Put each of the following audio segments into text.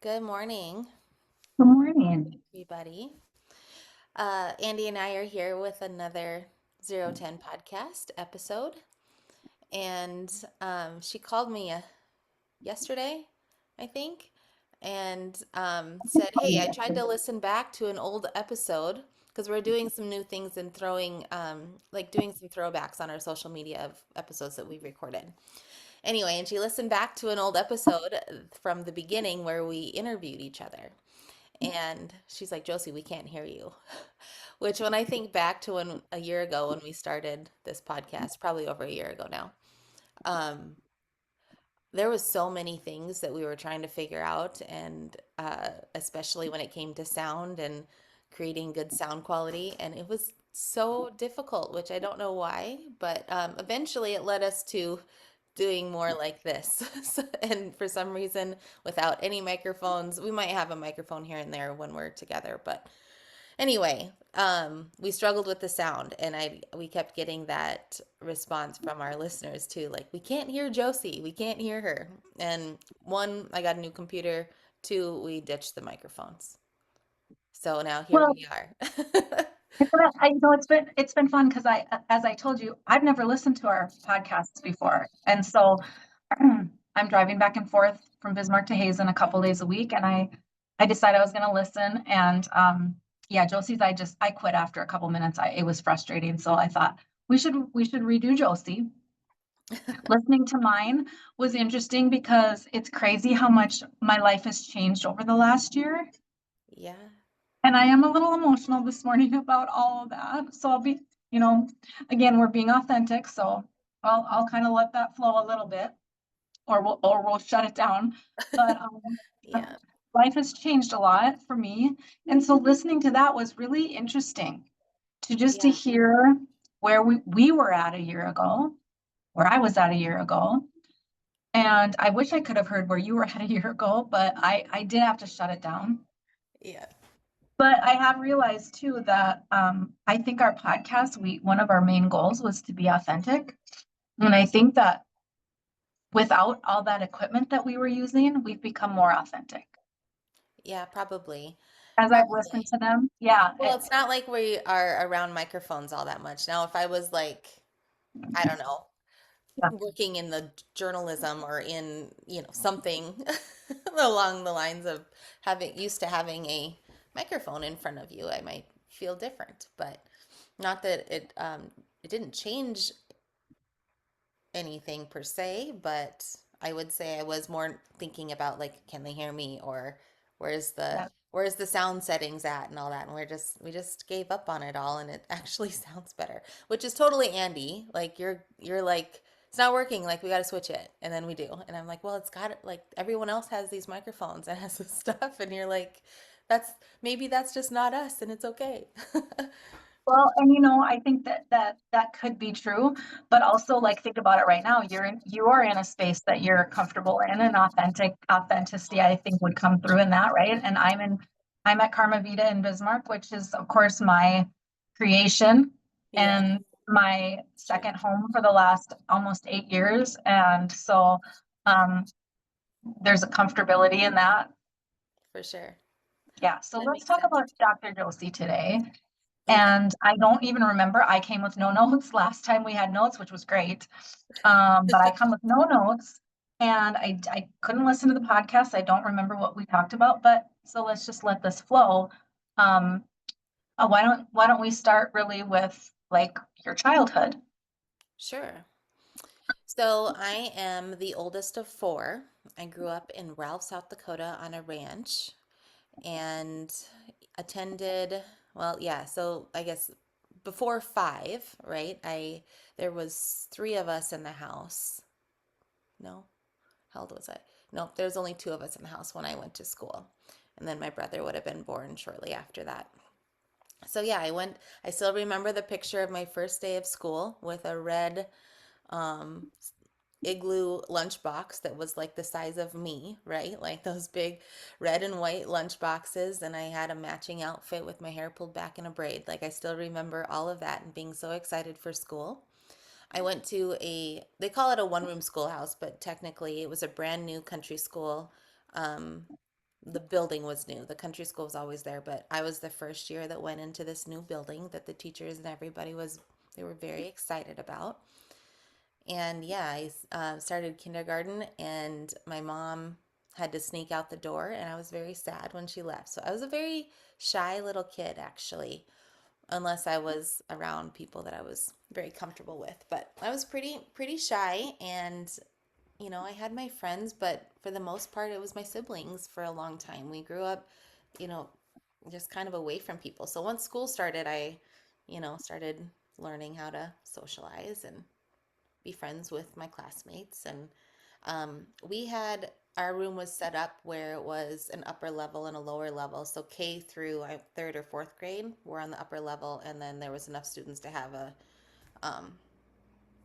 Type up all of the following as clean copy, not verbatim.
Good morning, Good morning. everybody. Andy and I are here with another 010 podcast episode. And she called me yesterday, I think, and said, "Hey, I tried to listen back to an old episode because we're doing some new things and doing some throwbacks on our social media of episodes that we recorded. Anyway, and she listened back to an old episode from the beginning where we interviewed each other. And she's like, Josie, we can't hear you. Which, when I think back to when a year ago when we started this podcast, probably over a year ago now, um, there was so many things that we were trying to figure out, and especially when it came to sound and creating good sound quality, and it was so difficult, which I don't know why, but eventually it led us to doing more like this. And for some reason, without any microphones, we might have a microphone here and there when we're together, but anyway, we struggled with the sound, and we kept getting that response from our listeners too, like we can't hear Josie, we can't hear her. And one, I got a new computer. Two, we ditched the microphones. So now here Well, we are. it's been fun because as I told you, I've never listened to our podcasts before, and so I'm driving back and forth from Bismarck to Hazen a couple days a week, and I decided I was going to listen, and yeah, Josie's I quit after a couple minutes. It was frustrating, so I thought we should redo Josie. Listening to mine was interesting because it's crazy how much my life has changed over the last year. Yeah. And I am a little emotional this morning about all of that. So I'll be, you know, again, we're being authentic. So I'll kind of let that flow a little bit, or we'll shut it down. But Yeah. life has changed a lot for me, and so listening to that was really interesting to Yeah. hear where we were at a year ago, where I was at a year ago. And I wish I could have heard where you were at a year ago, but I did have to shut it down. Yeah. But I have realized too that I think our podcast, we one of our main goals was to be authentic. And I think that without all that equipment that we were using, we've become more authentic. Yeah, probably. As I've listened Probably. to them, yeah, Well, it's not like we are around microphones all that much. Now, if I was like, I don't know, yeah, working in the journalism or in, something along the lines of having used to having a microphone in front of you, I might feel different. But not that it didn't change anything per se, but I would say I was more thinking about, like, can they hear me, or where's the yeah. where's the sound settings at and all that. And we just gave up on it all, and it actually sounds better, which is totally Andy. Like, you're like, it's not working, like we got to switch it, and then we do. And I'm like, well, it's got it, like everyone else has these microphones and has this stuff, and you're like, that's maybe that's just not us, and it's okay. Well, and I think that could be true, but also like think about it right now. You are in a space that you're comfortable in, and authenticity I think would come through in that, right? And I'm at Karma Vita in Bismarck, which is of course my creation Yeah, and my it's true. second home for the last almost 8 years. And so um there's a comfortability in that. For sure. Yeah. So That let's makes talk sense. about Dr. Josie today. Okay. And I don't even remember. I came with no notes last time we had notes, which was great. But I come with no notes, and I couldn't listen to the podcast. I don't remember what we talked about, but so let's just let this flow. Um, why don't we start really with like your childhood? Sure. So I am the oldest of four. I grew up in Ralph, South Dakota on a ranch and attended, well, yeah, so I guess before five, right? There was three of us in the house. No, how old was I? No, there was only two of us in the house when I went to school. And then my brother would have been born shortly after that. So yeah, I still remember the picture of my first day of school with a red um, igloo lunchbox that was like the size of me, right? Like those big red and white lunch boxes. And I had a matching outfit with my hair pulled back in a braid. Like, I still remember all of that and being so excited for school. I went to they call it a one room schoolhouse, but technically it was a brand new country school. Um, the building was new. The country school was always there, but I was the first year that went into this new building that the teachers and everybody was they were very excited about. And yeah, I started kindergarten, and my mom had to sneak out the door, and I was very sad when she left. So I was a very shy little kid, actually, unless I was around people that I was very comfortable with. But I was pretty shy, and I had my friends, but for the most part, it was my siblings for a long time. We grew up, you know, just kind of away from people. So once school started, I, started learning how to socialize and be friends with my classmates. And we had our room was set up where it was an upper level and a lower level. So K through third or fourth grade were on the upper level, and then there was enough students to have a um,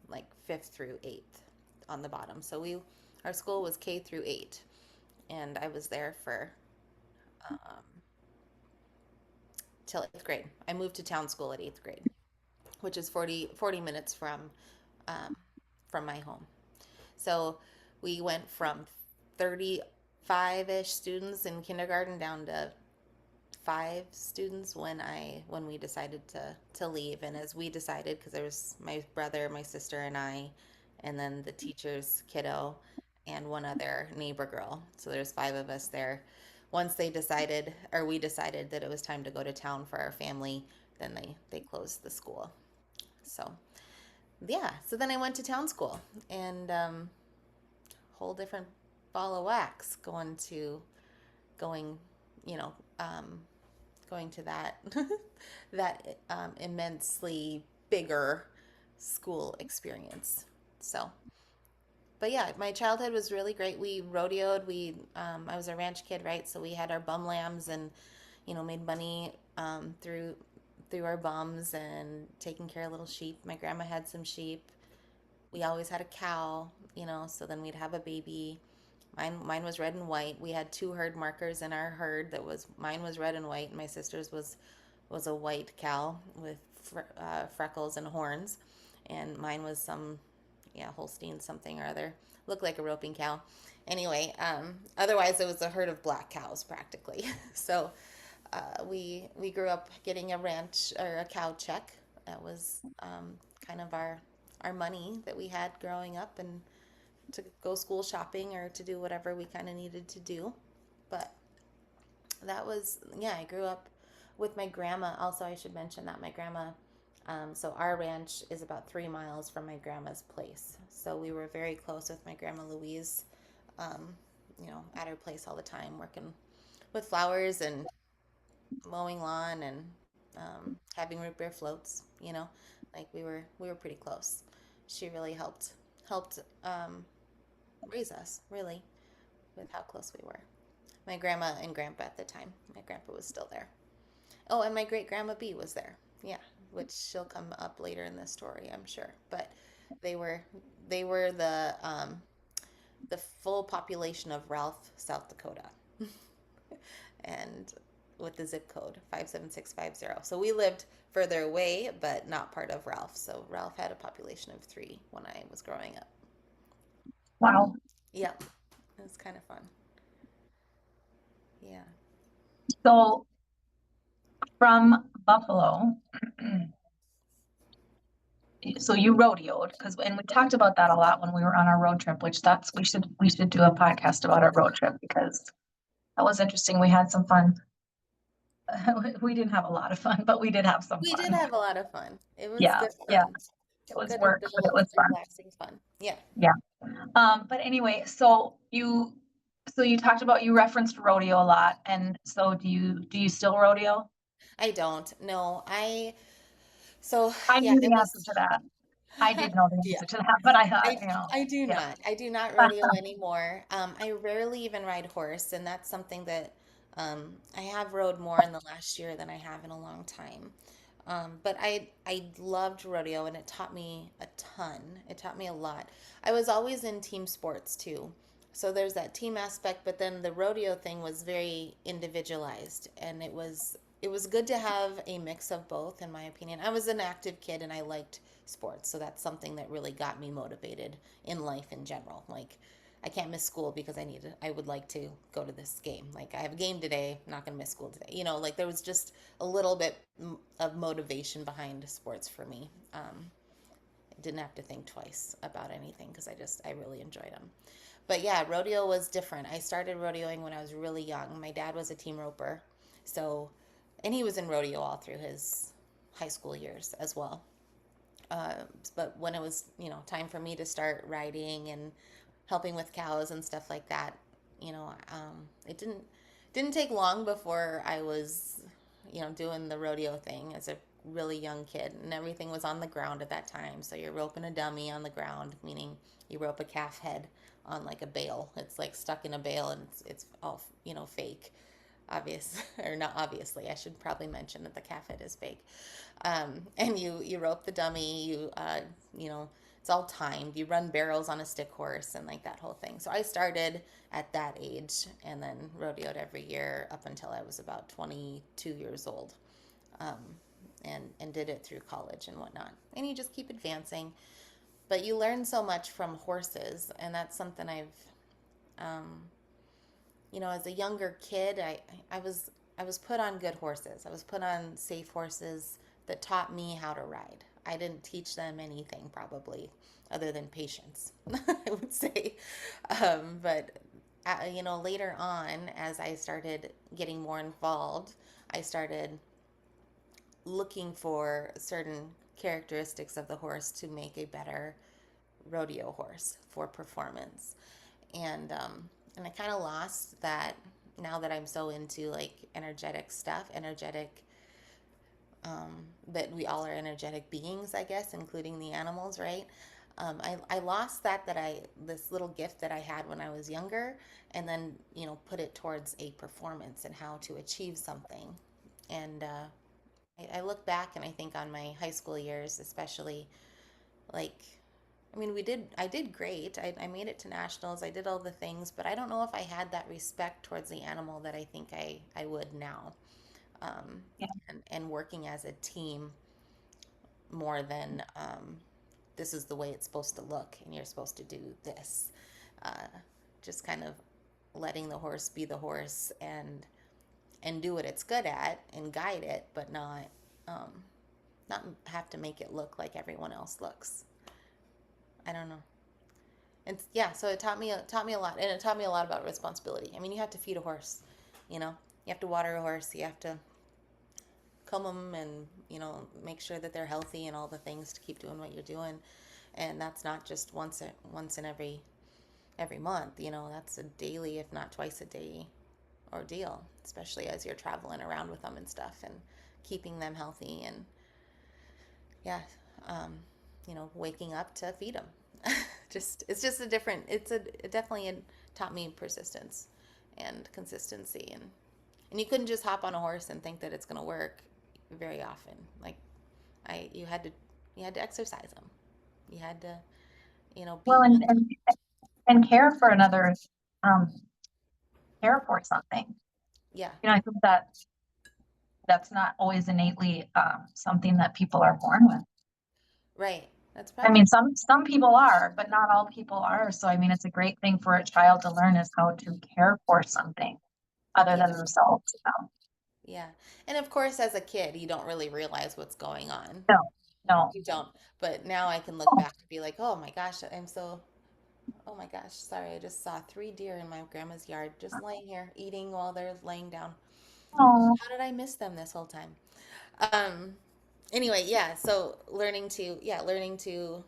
like fifth through eighth on the bottom. So our school was K through eight, and I was there for um, till eighth grade. I moved to town school at eighth grade, which is 40 minutes um, from my home. So we went from 35-ish students in kindergarten down to 5 students when we decided to leave. And as we decided, because there was my brother, my sister, and I, and then the teacher's kiddo and one other neighbor girl. So there's 5 of us there. Once they decided, or we decided that it was time to go to town for our family, then they closed the school. So yeah, so then I went to town school, and whole different ball of wax going, you know, um, going to that that immensely bigger school experience. So, but yeah, my childhood was really great. We rodeoed. I was a ranch kid, right? So we had our bum lambs, and made money through our bums and taking care of little sheep. My grandma had some sheep. We always had a cow, so then we'd have a baby. Mine was red and white. We had 2 herd markers in our herd. Mine was red and white, and my sister's was a white cow with freckles and horns, and mine was yeah, Holstein something or other. Looked like a roping cow. Anyway, otherwise it was a herd of black cows practically. So we grew up getting a ranch or a cow check. That was kind of our money that we had growing up, and to go school shopping or to do whatever we kind of needed to do. But that was, yeah, I grew up with my grandma. Also, I should mention that my grandma, so our ranch is about 3 miles from my grandma's place. So we were very close with my grandma Louise, um, at her place all the time, working with flowers and mowing lawn and having root beer floats. Like we were pretty close. She really helped raise us, really, with how close we were. My grandma and grandpa at the time. My grandpa was still there. Oh, and my great grandma B was there. Yeah, which she'll come up later in this story, I'm sure. But they were they were the full population of Ralph, South Dakota, and with the zip code 57650. So we lived further away, but not part of Ralph. So Ralph had a population of 3 when I was growing up. Wow. Yeah, it was kind of fun. Yeah. So from Buffalo, so you rodeoed and we talked about that a lot when we were on our road trip, which that's we should do a podcast about our road trip because that was interesting. We had some fun. We didn't have a lot of fun, but we did have some We did fun. have a lot of fun. It was Yeah, good yeah. fun. It was Good work, but it adult, was fun. relaxing fun. Yeah. Yeah. But anyway, so you talked about you referenced rodeo a lot, and so do you still rodeo? I don't. No, so I yeah, knew it the answer was, to that. I did know the yeah. answer to that, but I thought, I do yeah. not. I do not rodeo anymore. I rarely even ride horse, and that's something that I have rode more in the last year than I have in a long time. But I loved rodeo, and it taught me a ton. It taught me a lot. I was always in team sports too. So there's that team aspect, but then the rodeo thing was very individualized, and it was good to have a mix of both, in my opinion. I was an active kid, and I liked sports, so that's something that really got me motivated in life in general. Like, I can't miss school because I would like to go to this game. Like I have a game today, I'm not going to miss school today. Like there was just a little bit of motivation behind sports for me. I didn't have to think twice about anything because I really enjoyed them. But yeah, rodeo was different. I started rodeoing when I was really young. My dad was a team roper. So, and he was in rodeo all through his high school years as well. Uh, but when it was, time for me to start riding and helping with cows and stuff like that, it didn't take long before I was, doing the rodeo thing as a really young kid, and everything was on the ground at that time. So you're roping a dummy on the ground, meaning you rope a calf head on like a bale. It's like stuck in a bale, and it's all fake, obvious or not obviously. I should probably mention that the calf head is fake. And you rope the dummy. It's all timed. You run barrels on a stick horse and like that whole thing. So I started at that age and then rodeoed every year up until I was about 22 years old. Um, and did it through college and whatnot. And you just keep advancing. But you learn so much from horses, and that's something um, as a younger kid, I was put on good horses. I was put on safe horses that taught me how to ride. I didn't teach them anything probably other than patience, I would say. But later on, as I started getting more involved, I started looking for certain characteristics of the horse to make a better rodeo horse for performance. And I kind of lost that now that I'm so into like energetic stuff, that we all are energetic beings, I guess, including the animals, right? I lost this little gift that I had when I was younger, and then put it towards a performance and how to achieve something. And I look back and I think on my high school years, especially, like, I mean, I did great. I made it to nationals. I did all the things, but I don't know if I had that respect towards the animal that I think I would now. Um, Yeah. and working as a team more than this is the way it's supposed to look and you're supposed to do this. Uh, just kind of letting the horse be the horse and do what it's good at and guide it, but um, not have to make it look like everyone else looks. I don't know. And yeah, so it taught me a lot, and it taught me a lot about responsibility. I mean, you have to feed a horse, you know, you have to water a horse, you have to comb them, and make sure that they're healthy and all the things to keep doing what you're doing. And that's not just once in every month. That's a daily, if not twice a day ordeal, especially as you're traveling around with them and stuff and keeping them healthy and yeah, um, waking up to feed them. It's just a different. It definitely taught me persistence and consistency, and you couldn't just hop on a horse and think that it's going to work very often. Like I, you had to exercise them. You had to, Well, be mental. and care for another, um, care for something. Yeah, I think that that's not always innately, something that people are born with. right. That's I probably mean, some people are, but not all people are. So, I mean, it's a great thing for a child to learn is how to care for something other yeah, than themselves. yeah. And of course, as a kid, you don't really realize what's going on. No, no. You don't. But now I can look back and be like, oh my gosh, oh my gosh, sorry, I just saw three deer in my grandma's yard just laying here eating while they're laying down. Oh, How did I miss them this whole time? Um, anyway, yeah, so learning to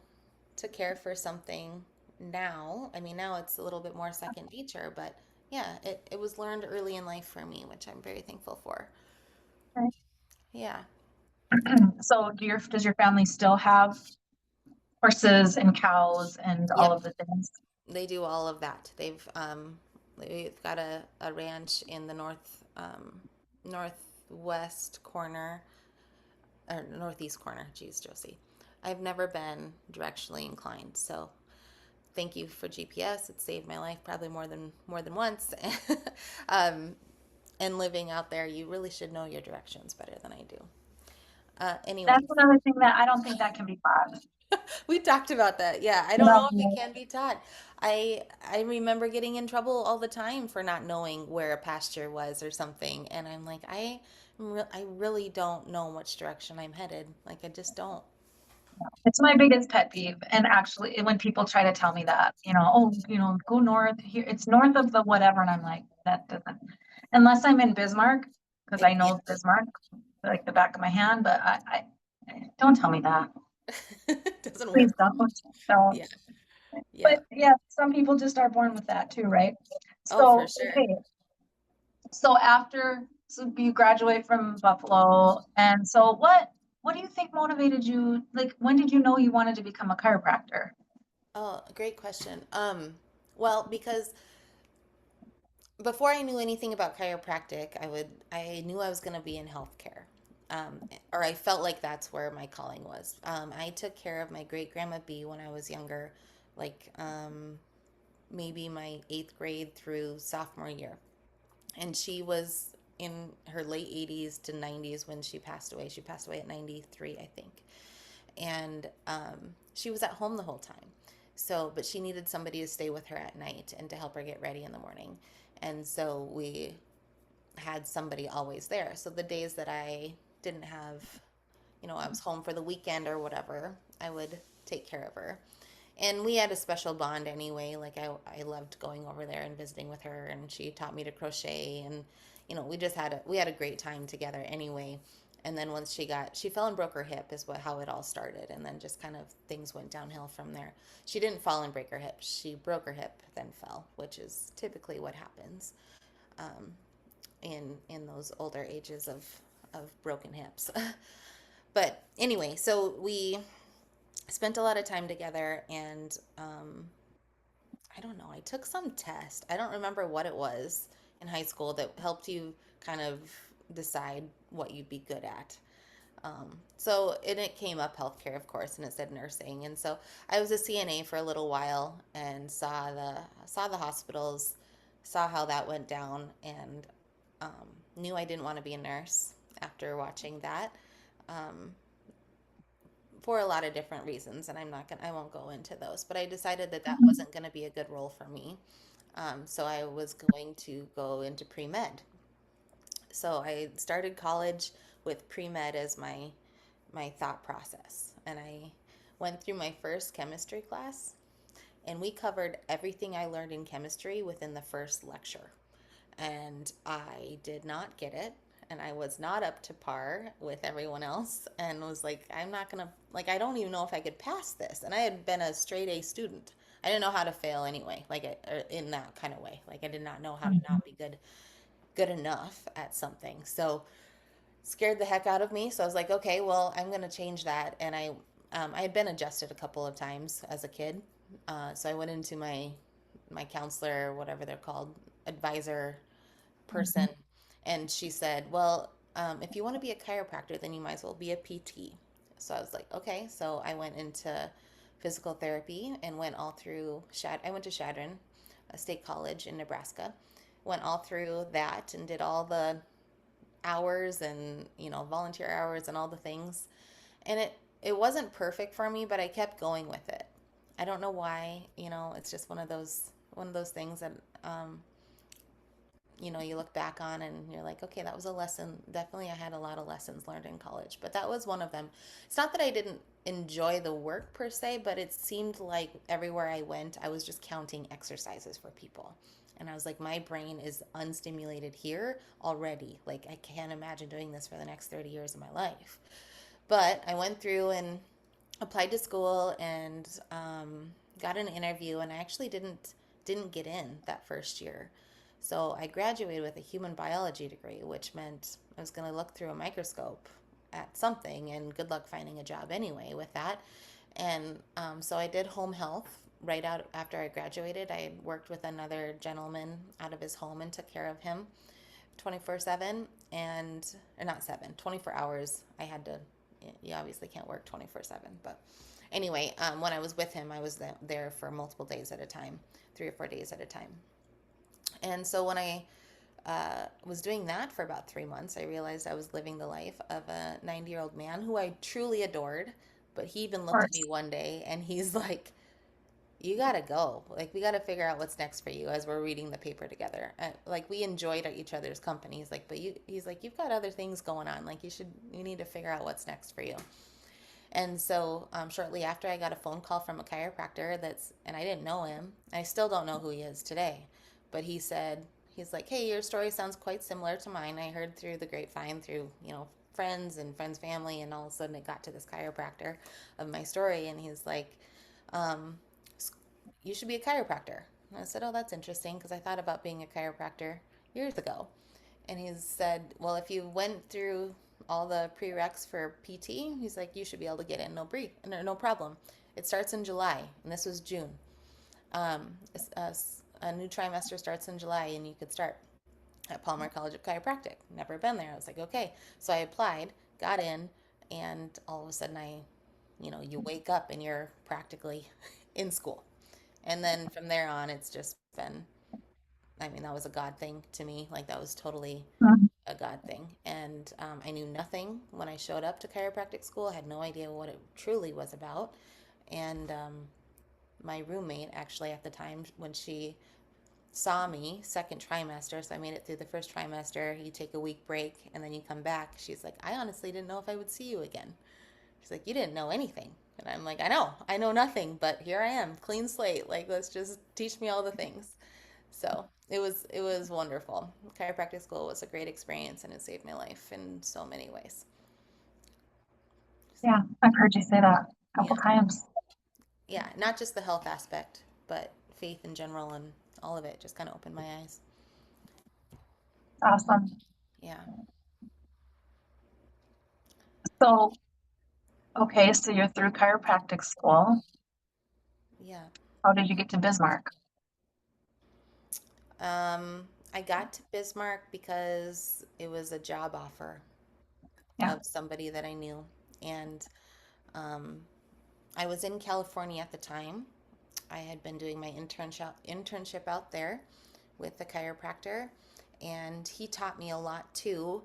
care for something now. I mean, now it's a little bit more second nature, but yeah, it was learned early in life for me, which I'm very thankful for. okay. Yeah. So does your family still have horses and cows and all Yep. of the things? They do all of that. We've got a ranch in the northwest corner or northeast corner. Geez, Josie. I've never been directionally inclined, so thank you for GPS. It saved my life probably more than once. um, and living out there, you really should know your directions better than I do. That's Anyways, another thing that I don't think that can be taught. We talked about that. Yeah, I don't know if it No, can be taught. I remember getting in trouble all the time for not knowing where a pasture was or something, and I'm like, I really don't know which direction I'm headed. Like I just don't. it's my biggest pet peeve. And actually, when people try to tell me that, oh, go north here, it's north of the whatever. And I'm like, that doesn't, unless I'm in Bismarck, because I Yeah, know Bismarck like the back of my hand, but don't tell me that. it doesn't Please work for me. don't. Don't. Yeah, yeah. But yeah, some people just are born with that too, right? Oh, for So, sure. okay. So you graduate from Buffalo, and so what do you think motivated you? Like, when did you know you wanted to become a chiropractor? Oh, great question. Well, because before I knew anything about chiropractic, I knew I was going to be in healthcare. Or I felt like that's where my calling was. I took care of my great grandma B when I was younger, like maybe my eighth grade through sophomore year. And she was in her late 80s to 90s when she passed away. She passed away at 93, I think. And she was at home the whole time. So, but she needed somebody to stay with her at night and to help her get ready in the morning. And so we had somebody always there. So the days that I didn't have, I was home for the weekend or whatever, I would take care of her. And we had a special bond anyway. Like I loved going over there and visiting with her, and she taught me to crochet, and we had a great time together anyway. And then once she fell and broke her hip is how it all started, and then just kind of things went downhill from there. She didn't fall and break her hip. She broke her hip, then fell, which is typically what happens um, in those older ages of broken hips. But anyway, so we spent a lot of time together, and I don't know, I took some test. I don't remember what it was in high school that helped you kind of decide what you'd be good at. And it came up healthcare, of course, and it said nursing. And so I was a CNA for a little while and saw the hospitals, saw how that went down, and knew I didn't want to be a nurse after watching that. Um, for a lot of different reasons, and I won't go into those. But I decided that that Mhm. wasn't going to be a good role for me. So I was going to go into pre med. So I started college with pre med as my thought process, and I went through my first chemistry class, and we covered everything I learned in chemistry within the first lecture. And I did not get it, and I was not up to par with everyone else, and was like, I'm not gonna, like, I don't even know if I could pass this. And I had been a straight A student. I didn't know how to fail anyway, like in that kind of way. Like I did not know how to not be good enough at something. So scared the heck out of me. So I was like, okay, well, I'm gonna change that. And I had been adjusted a couple of times as a kid, so I went into my counselor, whatever they're called, advisor person, Mhm. and she said, well, if you want to be a chiropractor, then you might as well be a PT. So I was like, okay. So I went into physical therapy and went all through I went to Chadron, a state college in Nebraska, went all through that and did all the hours and volunteer hours and all the things. And it wasn't perfect for me, but I kept going with it. I don't know why. It's just one of those things that you look back on and you're like, okay, that was a lesson. Definitely, I had a lot of lessons learned in college, but that was one of them. It's not that I didn't enjoy the work per se, but it seemed like everywhere I went, I was just counting exercises for people. And I was like, my brain is unstimulated here already. Like, I can't imagine doing this for the next 30 years of my life. But I went through and applied to school and got an interview, and I actually didn't get in that first year. So I graduated with a human biology degree, which meant I was going to look through a microscope at something, and good luck finding a job anyway with that. And so I did home health right out after I graduated. I worked with another gentleman out of his home and took care of him 24/7, and or not 7, 24 hours. I had to, you obviously can't work 24/7, but anyway, when I was with him, I was there for multiple days at a time, 3 or 4 days at a time. And so when I was doing that for about 3 months, I realized I was living the life of a 90-year-old man who I truly adored, But he even Of looked at me course. one day and he's like, you gotta go. Like, we gotta figure out what's next for you as we're reading the paper together. Like, we enjoyed each other's company. He's like, but he's like, you've got other things going on. Like, you need to figure out what's next for you. And so, shortly after, I got a phone call from a chiropractor and I didn't know him. I still don't know who he is today. But he's like, hey, your story sounds quite similar to mine. I heard through the grapevine, through, friends and friends' family. And all of a sudden, it got to this chiropractor of my story. And he's like, um, you should be a chiropractor. And I said, oh, that's interesting because I thought about being a chiropractor years ago. And he said, well, if you went through all the prereqs for PT, he's like, you should be able to get in, no problem. It starts in July, and this was June. Um, a new trimester starts in July, and you could start at Palmer College of Chiropractic. Never been there. I was like, okay. So I applied, got in, and all of a sudden you wake up and you're practically in school. And then from there on, it's just been, I mean, that was a God thing to me. Like, that was totally Mhm. a God thing. And I knew nothing when I showed up to chiropractic school. I had no idea what it truly was about. And my roommate, actually, at the time, when she saw me second trimester, so I made it through the first trimester, you take a week break and then you come back. She's like, I honestly didn't know if I would see you again. She's like, you didn't know anything. And I'm like, I know nothing, but here I am, clean slate. Like, let's just teach me all the things. So it was wonderful. Chiropractic school was a great experience and it saved my life in so many ways. So Yeah, I've heard you say that a couple yeah, times. yeah, not just the health aspect, but faith in general and all of it just kind of opened my eyes. Awesome. Yeah, So, okay, so you're through chiropractic school. yeah. How did you get to Bismarck? I got to Bismarck because it was a job offer Yeah, of somebody that I knew, and um, I was in California at the time. I had been doing my internship out there with the chiropractor, and he taught me a lot too.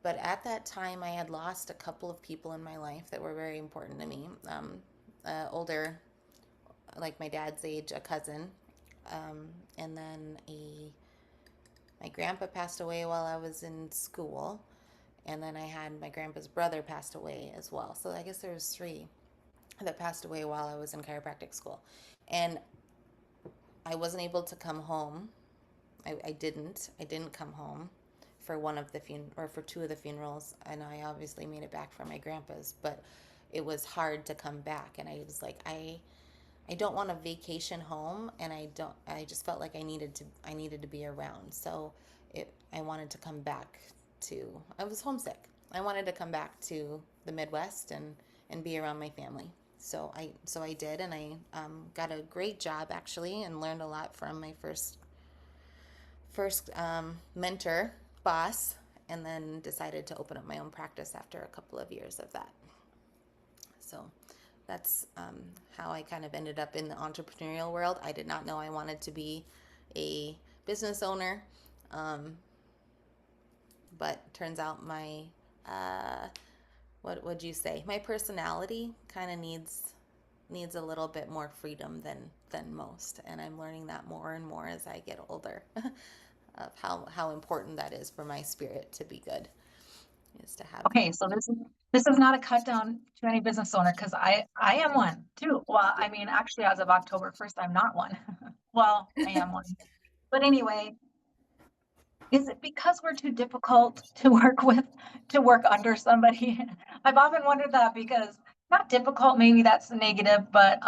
But at that time, I had lost a couple of people in my life that were very important to me. Older, like my dad's age, a cousin, and then a my grandpa passed away while I was in school, and then I had my grandpa's brother passed away as well. So I guess there was three that passed away while I was in chiropractic school, and I wasn't able to come home. I didn't. I didn't come home for one of the or for two of the funerals, and I obviously made it back for my grandpa's, but it was hard to come back, and I was like, I don't want a vacation home, and I just felt like I needed to be around. So I wanted to come back to I was homesick. I wanted to come back to the Midwest and be around my family. So I did, and I got a great job actually, and learned a lot from my first mentor boss, and then decided to open up my own practice after a couple of years of that. So that's how I kind of ended up in the entrepreneurial world. I did not know I wanted to be a business owner, um, but turns out uh, what would you say? My personality kind of needs a little bit more freedom than most, and I'm learning that more and more as I get older, of how important that is for my spirit to be good, is to have that. okay, so this is not a cut down to any business owner because I am one too. Well, I mean, actually, as of October 1st, I'm not one. Well, I am one. But anyway, is it because we're too difficult to work with, to work under somebody? I've often wondered that because not difficult, maybe that's the negative, but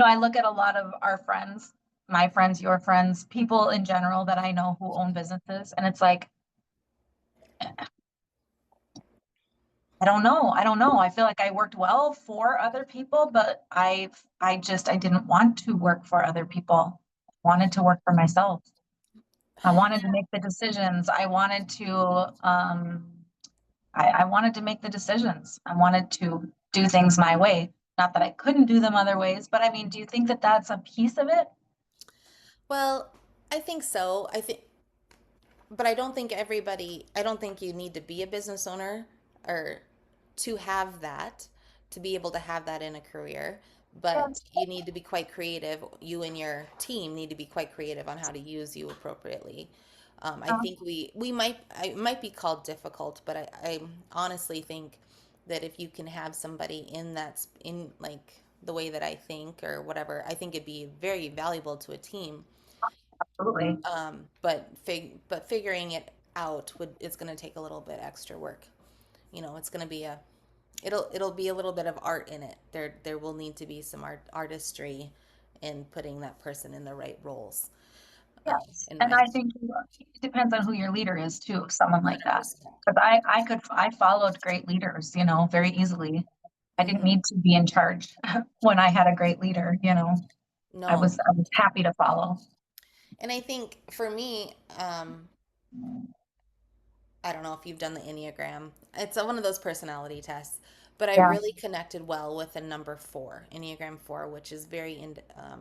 I look at a lot of our friends, my friends, your friends, people in general that I know who own businesses, and it's like, I don't know. I don't know. I feel like I worked well for other people, but I didn't want to work for other people. I wanted to work for myself. I wanted to make the decisions. I wanted to make the decisions. I wanted to do things my way. Not that I couldn't do them other ways, but I mean, do you think that that's a piece of it? Well, I think so. But I don't think you need to be a business owner or to have that to be able to have that in a career, but Yes. you need to be quite creative. You and your team need to be quite creative on how to use you appropriately. I Um, think we might, it might be called difficult, but I honestly think that if you can have somebody in that's in like the way that I think or whatever, I think it'd be very valuable to a team. Absolutely. But figuring it out would it's going to take a little bit extra work. It's going to be a it'll be a little bit of art in it. There will need to be some artistry in putting that person in the right roles. Yes. In And my I think it depends on who your leader is too, someone like that. 100%. Because I followed great leaders, very easily. I didn't Hmm. need to be in charge when I had a great leader. I No, was I was happy to follow. and I think for me, I don't know if you've done the Enneagram. It's one of those personality tests, but I Yeah. really connected well with the number four, Enneagram four, which is very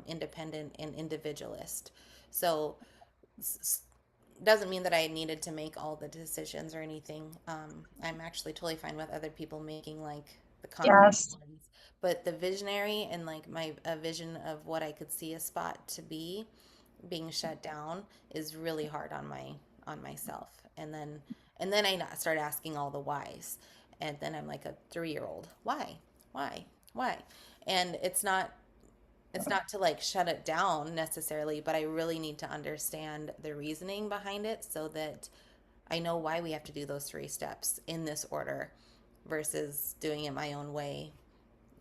independent and individualist. So doesn't mean that I needed to make all the decisions or anything. I'm actually totally fine with other people making like the concrete Yes. ones, but the visionary and like my a vision of what I could see a spot to be being shut down is really hard on myself. And then I start asking all the whys, and then I'm like a 3-year old. Why, why? And it's not to like shut it down necessarily, but I really need to understand the reasoning behind it so that I know why we have to do those 3 steps in this order versus doing it my own way.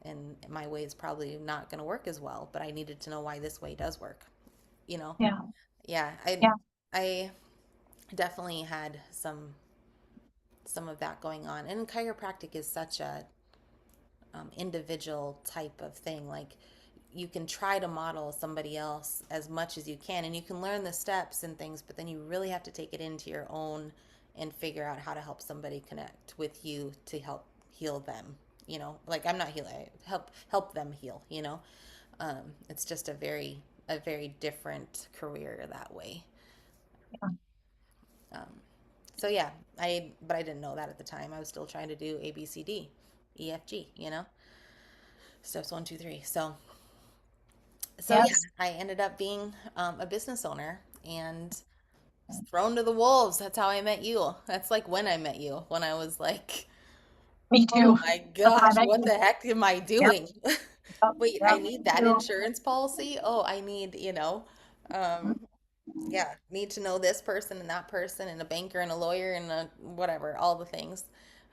And my way is probably not going to work as well, but I needed to know why this way does work, you know? Yeah. Yeah, I Yeah. I definitely had some of that going on. And chiropractic is such a individual type of thing. Like you can try to model somebody else as much as you can, and you can learn the steps and things, but then you really have to take it into your own and figure out how to help somebody connect with you to help heal them. Like I'm not healing, I help them heal. It's just a very different career that way. Um, so yeah, but I didn't know that at the time. I was still trying to do ABCD, EFG, steps 1, 2, 3. So yeah, Yes. I ended up being a business owner and was thrown to the wolves. That's how I met you. That's like when I met you, when I was like, Me oh too. my That's why I gosh, met what you. the heck am I Yep. doing? Yep. Wait, I Yep. need Me that too. insurance policy. Oh, I need, um, yeah, need to know this person and that person and a banker and a lawyer and a whatever, all the things.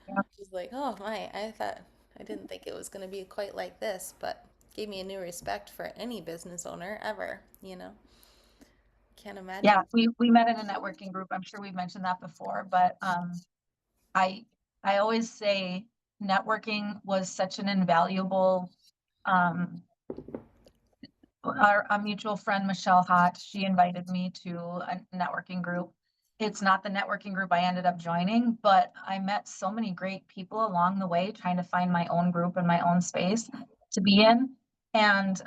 Yep. She's like, oh my, I didn't think it was going to be quite like this, but gave me a new respect for any business owner ever. Can't Yeah. imagine. We met in a networking group. I'm sure we've mentioned that before, but I I always say networking was such an invaluable um our mutual friend Michelle Hott, she invited me to a networking group. It's not the networking group I ended up joining, but I met so many great people along the way trying to find my own group and my own space to be in. And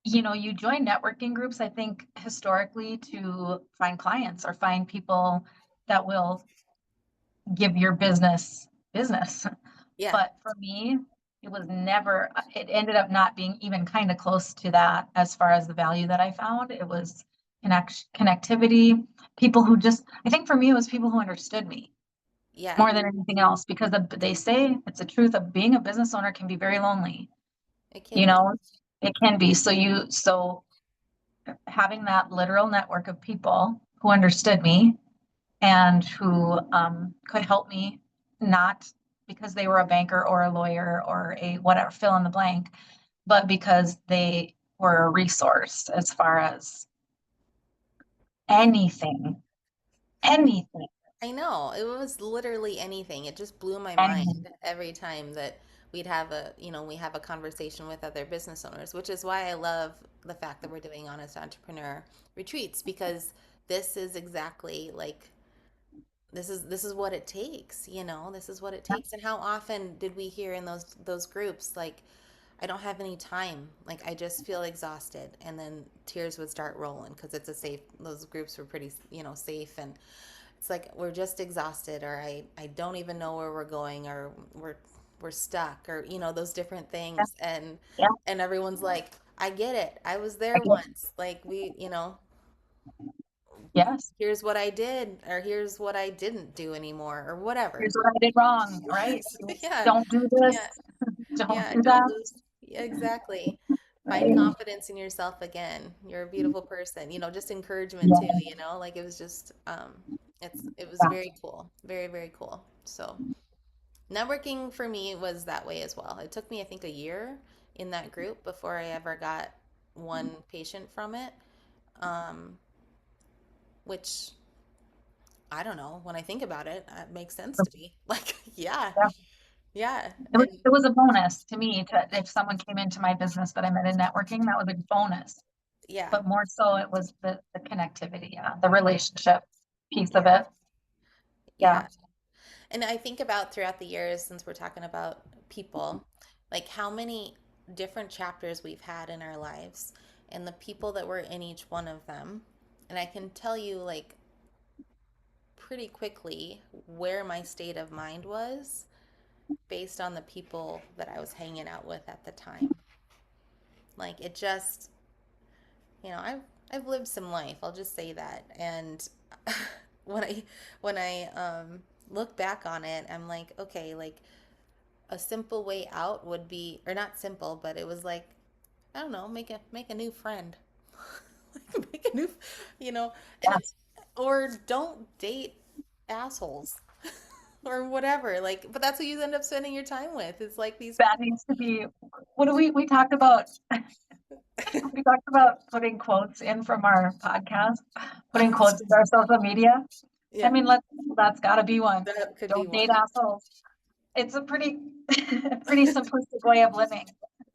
you join networking groups, I think historically to find clients or find people that will give your business. Yeah, But for me, it was never, it ended up not being even kind of close to that as far as the value that I found. It was connectivity, people who just, I think for me, it was people who understood me yeah, more than anything else because they say it's the truth of being a business owner can be very lonely, it you can be. know, it can be. So having that literal network of people who understood me and who could help me, not because they were a banker or a lawyer or a whatever, fill in the blank, but because they were a resource as far as anything, anything, I know. It was literally anything. It just blew my anything. mind every time that we have a conversation with other business owners, which is why I love the fact that we're doing honest entrepreneur retreats because this is exactly like this is what it takes. This is what it Yeah, takes. And how often did we hear in those groups like I don't have any time. Like I just feel exhausted and then tears would start rolling because it's a safe those groups were pretty, safe and it's like we're just exhausted or I don't even know where we're going or we're we're stuck, or those different Yeah. things. and Yeah. and everyone's like, I get it, I was I there get- once, like Yes. here's what I did, or here's what I didn't do anymore, or whatever. Here's what I did wrong, right? Yes. Yeah. Don't do this. Yeah. Don't Yeah, do don't that. lose. Yeah, exactly. Find Right. confidence in yourself again. You're a beautiful person. Just encouragement too, Yeah. like it was just it was Yeah. very cool. Very, very cool. So, networking for me was that way as well. It took me, I think, a year in that group before I ever got one patient from it. Um, which I don't know, when I think about it, it makes sense to me. Like, yeah. Yeah. Yeah. It was, And it was a bonus to me to if someone came into my business that I met in networking, that was a bonus. yeah. But more so it was the connectivity, yeah, the relationship piece of Yeah. it. Yeah. Yeah. And I think about throughout the years, since we're talking about people, like how many different chapters we've had in our lives and the people that were in each one of them. And I can tell you, like, pretty quickly where my state of mind was based on the people that I was hanging out with at the time. Like, it just, I've lived some life, I'll just say that. And when I look back on it, I'm like, okay, like, a simple way out would be, or not simple, but it was like, I don't know, make a new friend. Like, make a new, you know, and it, Yes. or don't date assholes or whatever. Like, but that's who you end up spending your time with. It's like these That people. needs to be what do we talked about we talked about putting quotes in from our podcast, putting quotes in our social media. I Yeah, mean, that's gotta be one. that could be Don't date one. assholes. It's a pretty pretty simplistic way of living.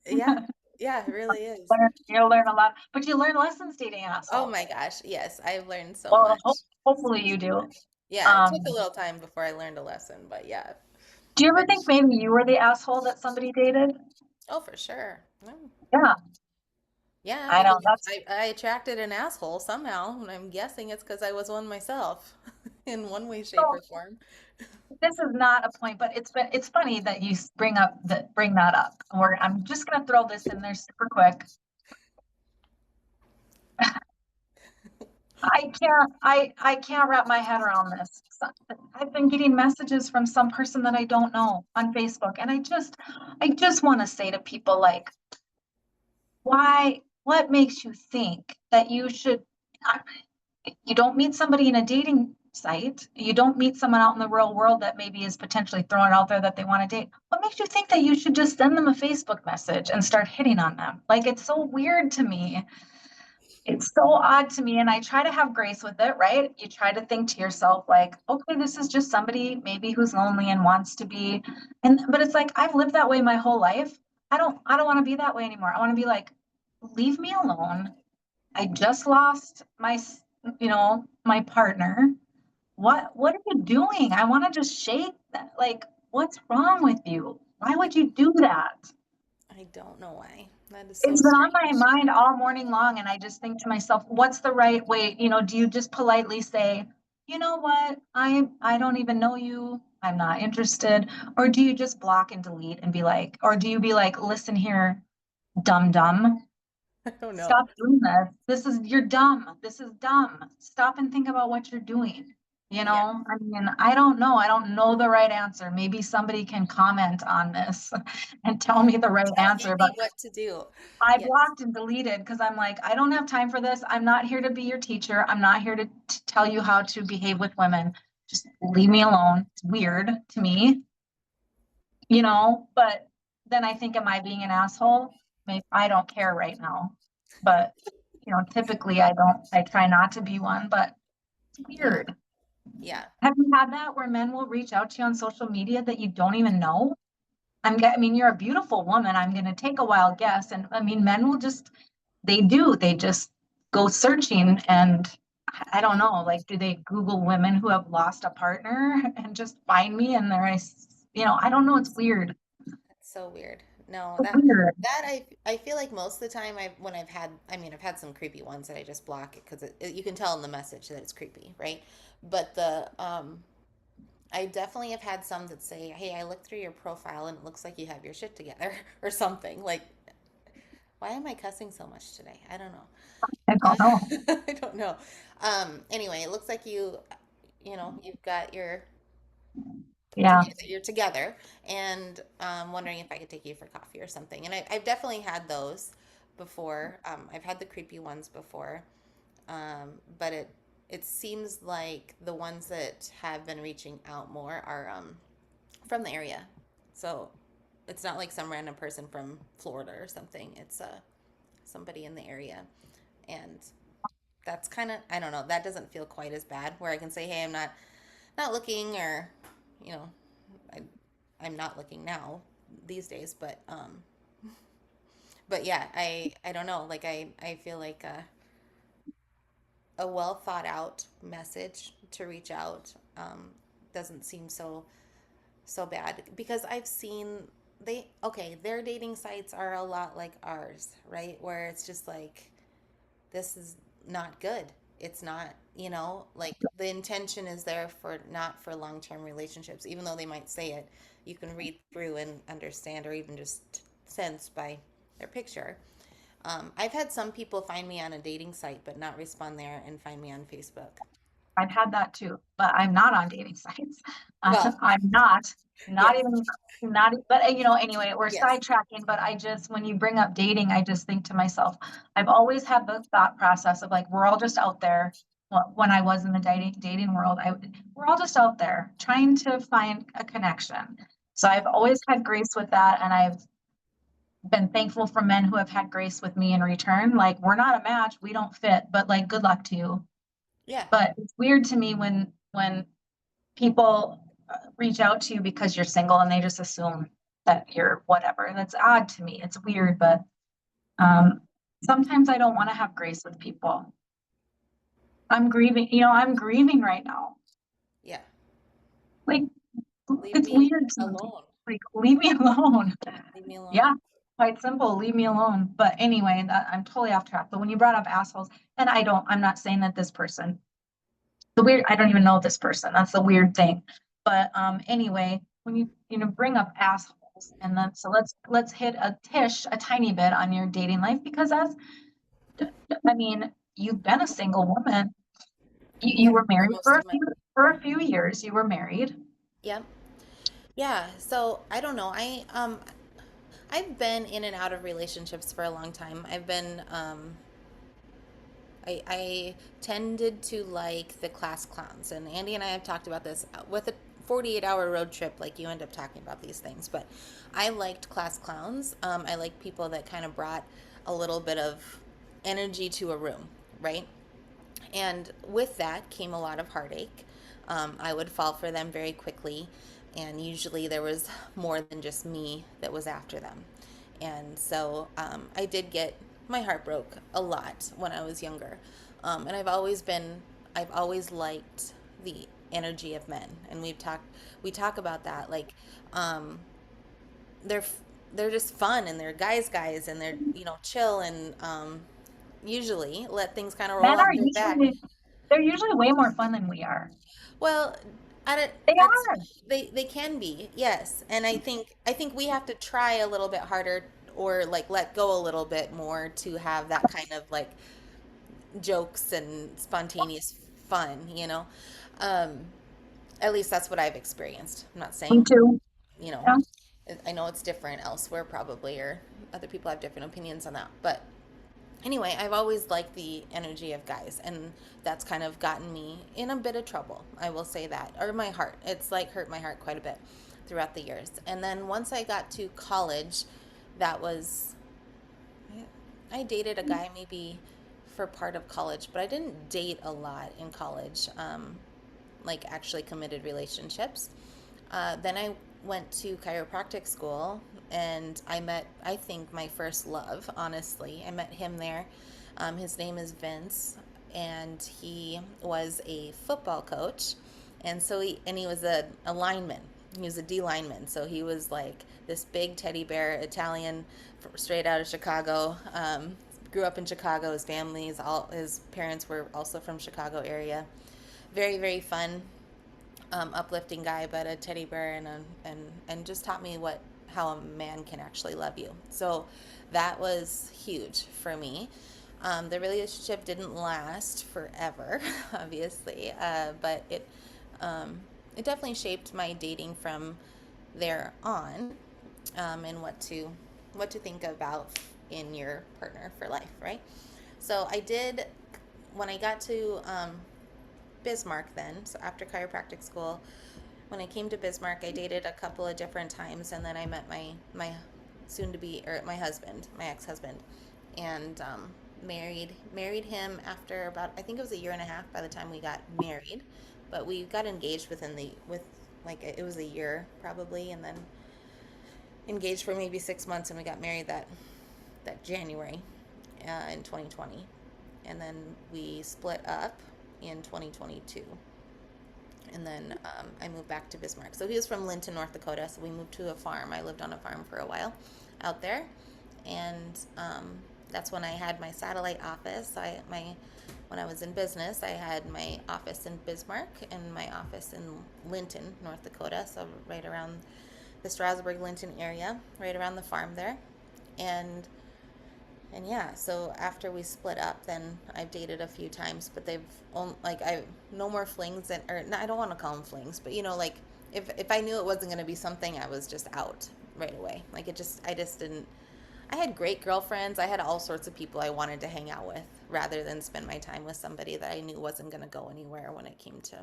Yeah, yeah, it really is. You'll learn a lot, but you learn lessons dating Oh my assholes. gosh, yes, I've learned so Well, much. hopefully you do. Yeah, it took a Um, little time before I learned a lesson, but yeah, do you ever think eventually. maybe you were the asshole that somebody dated? Oh, for sure. No. Yeah, Yeah, I know. because I attracted an asshole somehow, and I'm guessing it's because I was one myself in one way, shape, So or form. this is not a point, but it's funny that you bring that up. I'm just gonna throw this in there super quick. I can't wrap my head around this. I've been getting messages from some person that I don't know on Facebook, and I just want to say to people like, why? What makes you think that you should? You don't meet somebody in a dating site. You don't meet someone out in the real world that maybe is potentially throwing out there that they want to date. What makes you think that you should just send them a Facebook message and start hitting on them? Like it's so weird to me. It's so odd to me. And I try to have grace with it, right? You try to think to yourself, like, okay, this is just somebody maybe who's lonely and wants to be. But it's like I've lived that way my whole life. I don't want to be that way anymore. I want to be like, leave me alone. I just lost my partner. Yeah, What are you doing? I want to just shake that. Like, what's wrong with you? Why would you do that? I don't know why. That is so It's been on my strange. mind all morning long, and I just think to myself, what's the right way? Do you just politely say, you know what? I don't even know you. I'm not interested. Or do you just block and delete and be like, or do you be like, listen here, dumb dumb. I don't know. Stop doing this. You're dumb. This is dumb. Stop and think about what you're doing. Yeah, I mean, I don't know. I don't know the right answer. Maybe somebody can comment on this and tell me the right tell answer, but Andy what to do. I Yes, blocked and deleted because I'm like, I don't have time for this. I'm not here to be your teacher. I'm not here to tell you how to behave with women. Just leave me alone. It's weird to me, but then I think, am I being an asshole? Maybe I don't care right now. But, typically I try not to be one, but it's yeah, weird. yeah. Have you had that where men will reach out to you on social media that you don't even know? I mean, you're a beautiful woman. I'm going to take a wild guess. And I mean, men will they just go searching and I don't know, like, do they Google women who have lost a partner and just find me and I don't know. It's weird. That's so weird. No, It's that weird. that I feel like most of the time when I've had, I mean, I've had some creepy ones that I just block it because you can tell in the message that it's creepy, right? But I definitely have had some that say, "Hey, I looked through your profile and it looks like you have your shit together," or something. Like, why am I cussing so much today? I don't know. I don't know. I don't know. Anyway, it looks like you've got your Yeah, you're together, and wondering if I could take you for coffee or something. And I've definitely had those before. I've had the creepy ones before, but it seems like the ones that have been reaching out more are from the area. So it's not like some random person from Florida or something. It's somebody in the area, and that's kind of, I don't know. That doesn't feel quite as bad. Where I can say, hey, I'm not looking, or you know, I I'm not looking now these days, but yeah, I don't know. Like I feel like a well thought out message to reach out doesn't seem so bad, because I've seen their dating sites are a lot like ours, right? Where it's just like, this is not good. It's not, like the intention is there for not for long-term relationships, even though they might say it. You can read through and understand, or even just sense by their picture. I've had some people find me on a dating site but not respond there and find me on Facebook. I've had that too, but I'm not on dating sites. Well, I'm not yes, even, not, but anyway, we're yes, sidetracking, but when you bring up dating, I just think to myself, I've always had the thought process of like, we're all just out there. Well, when I was in the dating world, we're all just out there trying to find a connection. So I've always had grace with that. And I've been thankful for men who have had grace with me in return. Like, we're not a match, we don't fit, but like, good luck to you. yeah, But it's weird to me when people reach out to you because you're single and they just assume that you're whatever. That's odd to me. It's weird, but um, sometimes I don't want to have grace with people. I'm grieving, I'm grieving right now. yeah. Like, Leave it's me weird to me. alone. Like, leave me alone. Leave me alone. Yeah, quite simple. Leave me alone. But anyway, I'm totally off track. But when you brought up assholes, and I'm not saying that this person, I don't even know this person. That's the weird thing. But anyway, when you bring up assholes, and then so let's hit a tish a tiny bit on your dating life, because I mean, you've been a single woman. You Yeah, were for married most of my for a few years. You were married. yeah. Yeah, so I don't know. I've been in and out of relationships for a long time. I tended to like the class clowns, and Andy and I have talked about this with a 48-hour road trip. Like, you end up talking about these things, but I liked class clowns. I like people that kind of brought a little bit of energy to a room, right? And with that came a lot of heartache. I would fall for them very quickly, and usually there was more than just me that was after them. And so I did get my heart broke a lot when I was younger. And I've always liked the energy of men, and we talk about that. Like, um, they're they're just fun, and they're guys, and they're chill, and usually let things kind of roll Men off are their back. usually they're usually way more fun than we are. Well, I don't, They that's are. they can be, yes. And I think we have to try a little bit harder, or like let go a little bit more, to have that kind of like jokes and spontaneous fun. Um, at least that's what I've experienced. I'm not Me saying, too. you know, Yeah. I know it's different elsewhere probably, or other people have different opinions on that. But anyway, I've always liked the energy of guys, and that's kind of gotten me in a bit of trouble. I will say that, or my heart. It's like hurt my heart quite a bit throughout the years. And then once I got to college, that was I dated a guy maybe for part of college, but I didn't date a lot in college, like actually committed relationships. Then I went to chiropractic school, and I met, I think, my first love, honestly. I met him there. His name is Vince, and he was a football coach. And so he was a lineman. He was a D lineman. So he was like this big teddy bear Italian, straight out of Chicago. Grew up in Chicago. His parents were also from Chicago area. Very, very fun. uplifting guy, but a teddy bear, and just taught me what how a man can actually love you. So that was huge for me. The relationship didn't last forever, obviously, but um, it definitely shaped my dating from there on, and what to think about in your partner for life, right? So I did when I got to Bismarck then, so after chiropractic school, when I came to Bismarck, I dated a couple of different times, and then I met my soon to be or my husband, my ex husband, and married him after about I think it was a year and a half by the time we got married, but we got engaged with like it was a year probably, and then engaged for maybe 6 months, and we got married that January in 2020, and then we split up in 2022. And then I moved back to Bismarck. So he was from Linton, North Dakota. So we moved to a farm. I lived on a farm for a while out there, and that's when I had my satellite office. When I was in business, I had my office in Bismarck and my office in Linton, North Dakota. So right around the Strasburg, Linton area, right around the farm there, and yeah, so after we split up, then I've dated a few times, but they've only, like I no more flings and or no, I don't want to call them flings, but like if I knew it wasn't going to be something, I was just out right away. Like I just didn't. I had great girlfriends. I had all sorts of people I wanted to hang out with, rather than spend my time with somebody that I knew wasn't going to go anywhere when it came to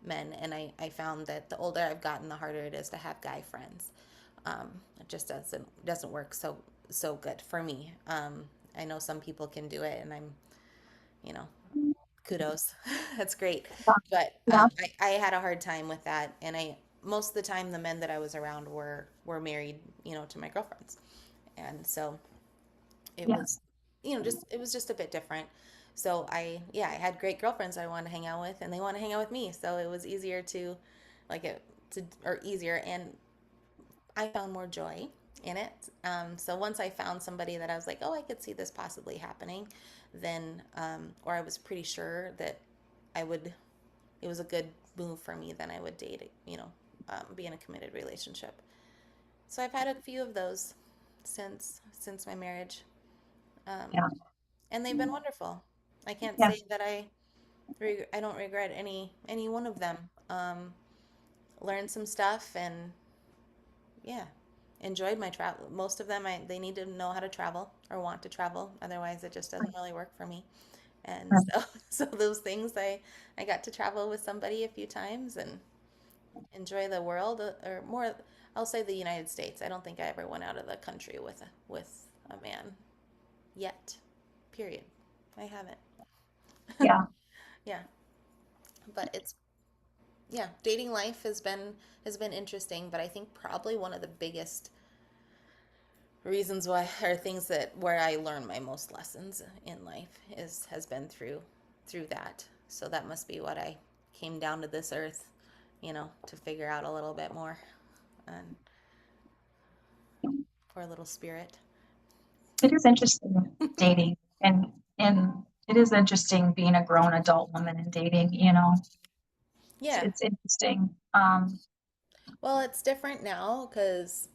men. And I found that the older I've gotten, the harder it is to have guy friends. It just doesn't work so good for me. I know some people can do it, and you know, kudos. That's great. Yeah. But Yeah. I had a hard time with that, and I most of the time the men that I was around were married, to my girlfriends, and so it Yeah. was, just it was just a bit different. So I had great girlfriends I wanted to hang out with, and they want to hang out with me, so it was easier to like it to or easier, and I found more joy in it. So once I found somebody that I was like, oh, I could see this possibly happening, then, or I was pretty sure that I would, it was a good move for me, then I would date, be in a committed relationship. So I've had a few of those since my marriage, Yeah. and they've been wonderful. I can't Yeah. say that I don't regret any one of them. Learned some stuff, and yeah, enjoyed my travel. Most of them, they need to know how to travel or want to travel. Otherwise, it just doesn't really work for me. And so, so those things, I got to travel with somebody a few times and enjoy the world, or more. I'll say the United States. I don't think I ever went out of the country with a man yet. Period. I haven't. Yeah. Yeah, but it's yeah. Dating life has been interesting, but I think probably one of the biggest reasons why are things that where I learn my most lessons in life is has been through that. So that must be what I came down to this earth, to figure out a little bit more, and poor little spirit. It is interesting dating and it is interesting being a grown adult woman and dating, it's, Yeah. it's interesting. Well, it's different now because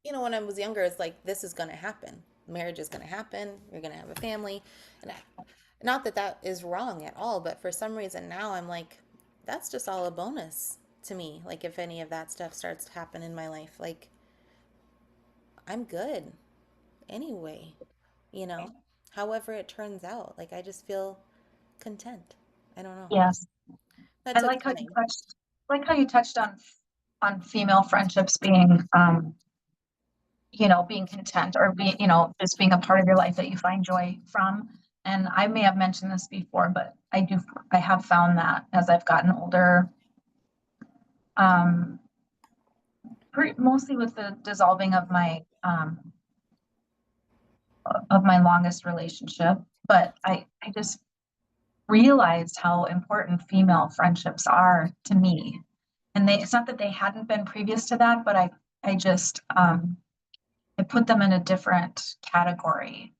when I was younger, it's like this is going to happen. Marriage is going to happen. You're going to have a family, and not that that is wrong at all, but for some reason now I'm like, that's just all a bonus to me. Like if any of that stuff starts to happen in my life, like I'm good anyway, you know. However it turns out, like I just feel content. I don't know. Yes. That I took time. like how you touched on female friendships being being content or being, just being a part of your life that you find joy from. And I may have mentioned this before, but I have found that as I've gotten older, um, mostly with the dissolving of my longest relationship, but I just realized how important female friendships are to me. And it's not that they hadn't been previous to that, but I just I put them in a different category.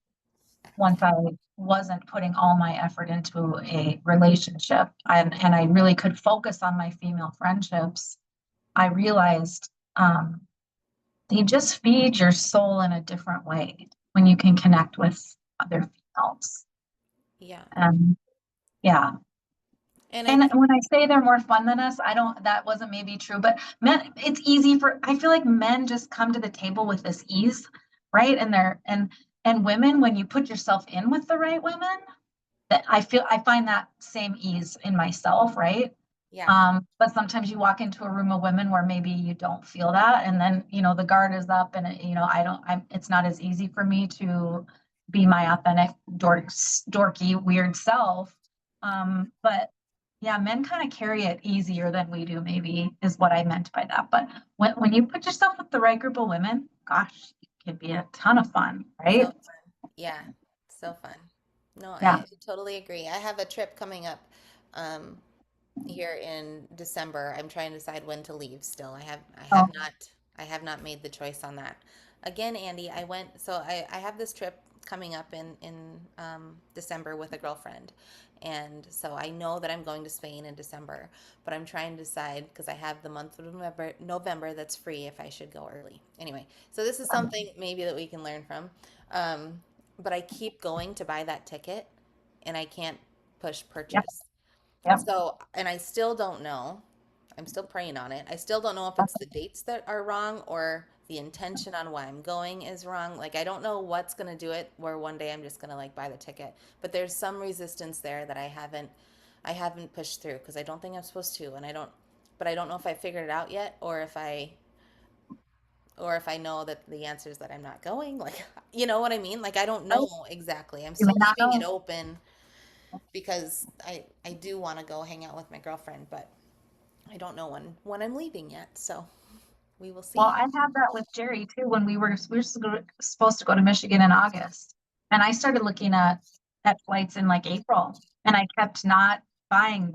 once I wasn't putting all my effort into a relationship and I really could focus on my female friendships, I realized they just feed your soul in a different way when you can connect with other females. Yeah. And yeah. And I And think, when I say they're more fun than us, I don't, that wasn't maybe true, but men, it's easy for, I feel like men just come to the table with this ease, right? And women, when you put yourself in with the right women, that I find that same ease in myself, right? yeah. But sometimes you walk into a room of women where maybe you don't feel that, and then the guard is up, and I don't. It's not as easy for me to be my authentic, dorky, weird self. But yeah, men kind of carry it easier than we do. Maybe is what I meant by that. But when you put yourself with the right group of women, gosh, it can be a ton of fun, So right? fun. Yeah. So fun. No, Yeah. I totally agree. I have a trip coming up um, here in December. I'm trying to decide when to leave still. Oh, I have not made the choice on that. Again, Andy, I have this trip coming up in December with a girlfriend. And so I know that I'm going to Spain in December, but I'm trying to decide because I have the month of November that's free if I should go early. Anyway, so this is something maybe that we can learn from. Um, but I keep going to buy that ticket and I can't push yep, purchase. yep. So, and I still don't know. I'm still praying on it. I still don't know if it's the dates that are wrong or the intention on why I'm going is wrong. Like, I don't know what's going to do it where one day I'm just going to like buy the ticket. But there's some resistance there that I haven't pushed through because I don't think I'm supposed to. And but I don't know if I figured it out yet or if I know that the answer is that I'm not going. Like, you know what I mean? Like, I don't Right? know exactly. I'm You may still not leaving it know. open because I do want to go hang out with my girlfriend, but I don't know when I'm leaving yet, so we will Well, see. I had that with Jerry too when we were supposed to go to Michigan in August. And I started looking at flights in like April and I kept not buying.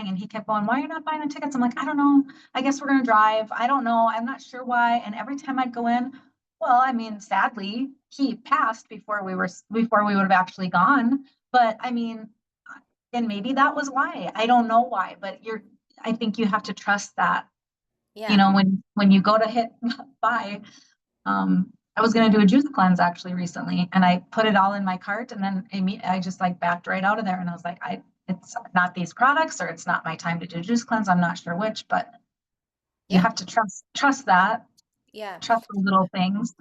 And he kept going, "Why are you not buying the tickets?" I'm like, "I don't know. I guess we're gonna drive. I don't know. I'm not sure why." And every time I'd go in, well, I mean, sadly, he passed before we would have actually gone. But I mean, and maybe that was why. I don't know why, but I think you have to trust that Yeah, when you go to hit buy. I was going to do a juice cleanse actually recently and I put it all in my cart and then I just like backed right out of there and I was like, it's not these products or it's not my time to do juice cleanse. I'm not sure which, but you yeah, have to trust that, yeah. trust the little things.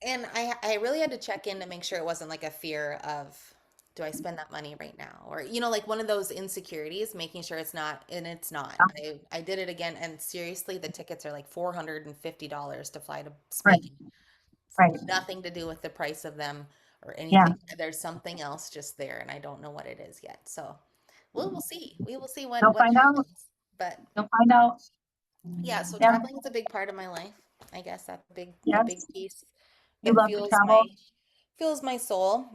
And I really had to check in to make sure it wasn't like a fear of, do I spend that money right now? Or, like one of those insecurities, making sure it's not, and it's not. Yeah, I did it again, and seriously, the tickets are like $450 to fly to right, Spain. right. Nothing to do with the price of them or Yeah. anything. There's something else just there, and I don't know what it is yet. So we'll see. We will see what They'll what find out. happens. But They'll find out. yeah, so Yeah. traveling is a big part of my life. I guess that's a big Yes. piece You that love to travel. fuels my soul.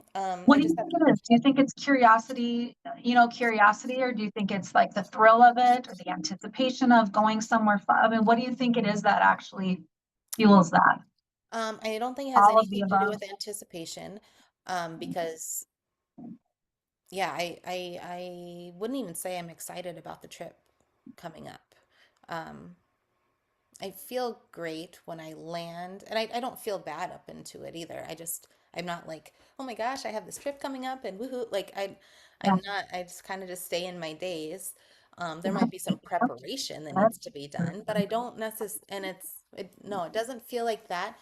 What I do you just have think it is? Do you think it's curiosity, or do you think it's like the thrill of it or the anticipation of going somewhere fun? I mean, what do you think it is that actually fuels that? I don't think it has All of the anything to do above. with anticipation, because yeah, I wouldn't even say I'm excited about the trip coming up. Um, I feel great when I land, and I don't feel bad up into it either. I'm not like, oh my gosh, I have this trip coming up and woohoo. Like Yeah. I'm not, I just kind of just stay in my days. There might be some Yep. preparation that Yep. needs to be done, but I don't necessarily, and no, it doesn't feel like that.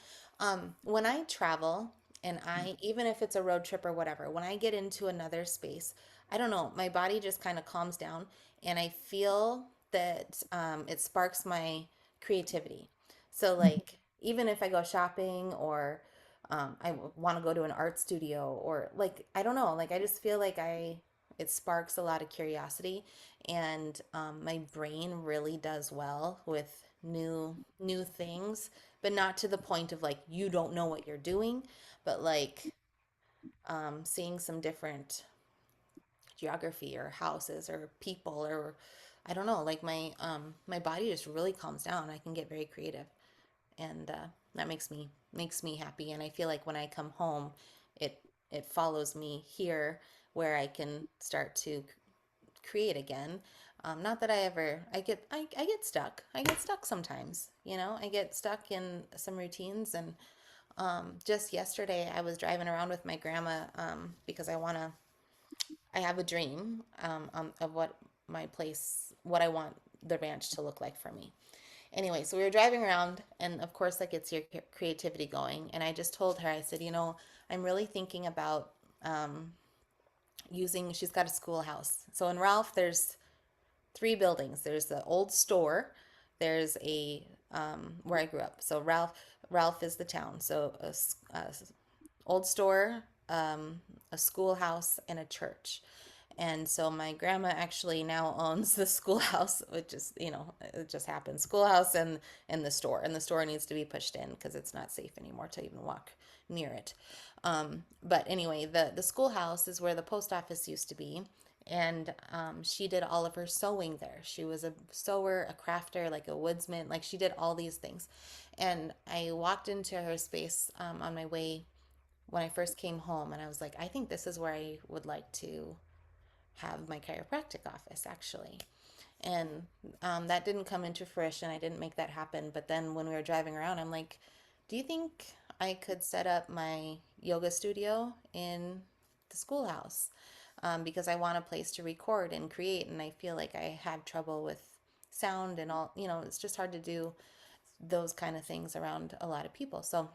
When I travel and even if it's a road trip or whatever, when I get into another space, I don't know, my body just kind of calms down and I feel that it sparks my creativity. So like even if I go shopping or I want to go to an art studio or like I don't know, like I just feel like I it sparks a lot of curiosity and my brain really does well with new things, but not to the point of like you don't know what you're doing, but like seeing some different geography or houses or people or I don't know, like my body just really calms down. I can get very creative and that makes me happy. And I feel like when I come home, it it follows me here where I can start to create again. Not that I get stuck. I get stuck sometimes, you know, I get stuck in some routines. And just yesterday I was driving around with my grandma because I have a dream of what I want the ranch to look like for me. Anyway, so we were driving around, and of course, that gets your creativity going. And I just told her, I said, you know, I'm really thinking about um, she's got a schoolhouse. So in Ralph, there's three buildings. There's the old store. There's a where I grew up. So Ralph is the town. So a old store, a schoolhouse, and a church. And so my grandma actually now owns the schoolhouse, which is, you know, it just happens. Schoolhouse and the store. And the store needs to be pushed in because it's not safe anymore to even walk near it. But anyway, the schoolhouse is where the post office used to be. And she did all of her sewing there. She was a sewer, a crafter, like a woodsman. Like she did all these things. And I walked into her space on my way when I first came home, and I was like, I think this is where I would like to have my chiropractic office actually. And that didn't come into fruition. I didn't make that happen. But then when we were driving around, I'm like, do you think I could set up my yoga studio in the schoolhouse? Because I want a place to record and create. And I feel like I have trouble with sound and all, you know, it's just hard to do those kind of things around a lot of people. So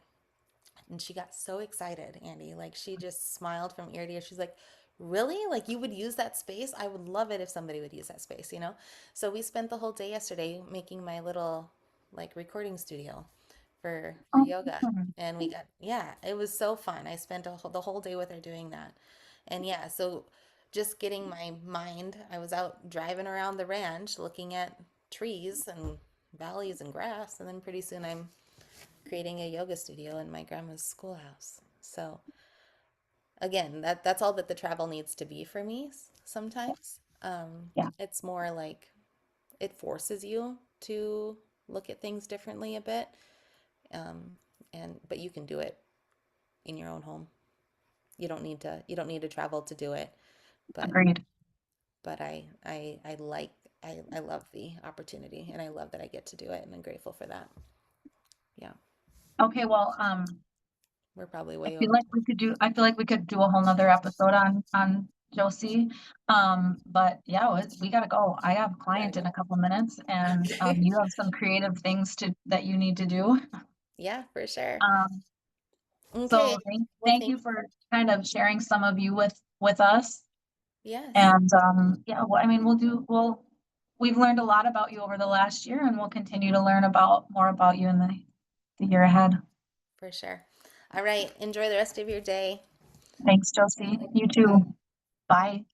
and she got so excited, Andy. Like she just smiled from ear to ear. She's like, really? Like you would use that space? I would love it if somebody would use that space, you know? So we spent the whole day yesterday making my little like recording studio for Oh, yoga. And we got, yeah, it was so fun. I spent the whole day with her doing that. And yeah, so just getting my mind, I was out driving around the ranch looking at trees and valleys and grass. And then pretty soon I'm creating a yoga studio in my grandma's schoolhouse. So again, that's all that the travel needs to be for me sometimes. yeah, It's more like it forces you to look at things differently a bit. Um, and but you can do it in your own home. You don't need to travel to do it. But agreed. I love the opportunity and I love that I get to do it and I'm grateful for that. Yeah. Okay, well, We're probably I way feel over. like we could do, I feel like we could do a whole nother episode on Josie. But yeah, we gotta go. I have a We gotta client in go. a couple minutes and Okay. you have some creative things that you need to do. Yeah, for sure. Um, Okay. so Well, thank thank you for kind of sharing some of you with us. Yes, And yeah, well, I mean, we've learned a lot about you over the last year and we'll continue to learn about more about you in the year ahead. for sure. All right. Enjoy the rest of your day. Thanks, Josie. You Bye. too. Bye.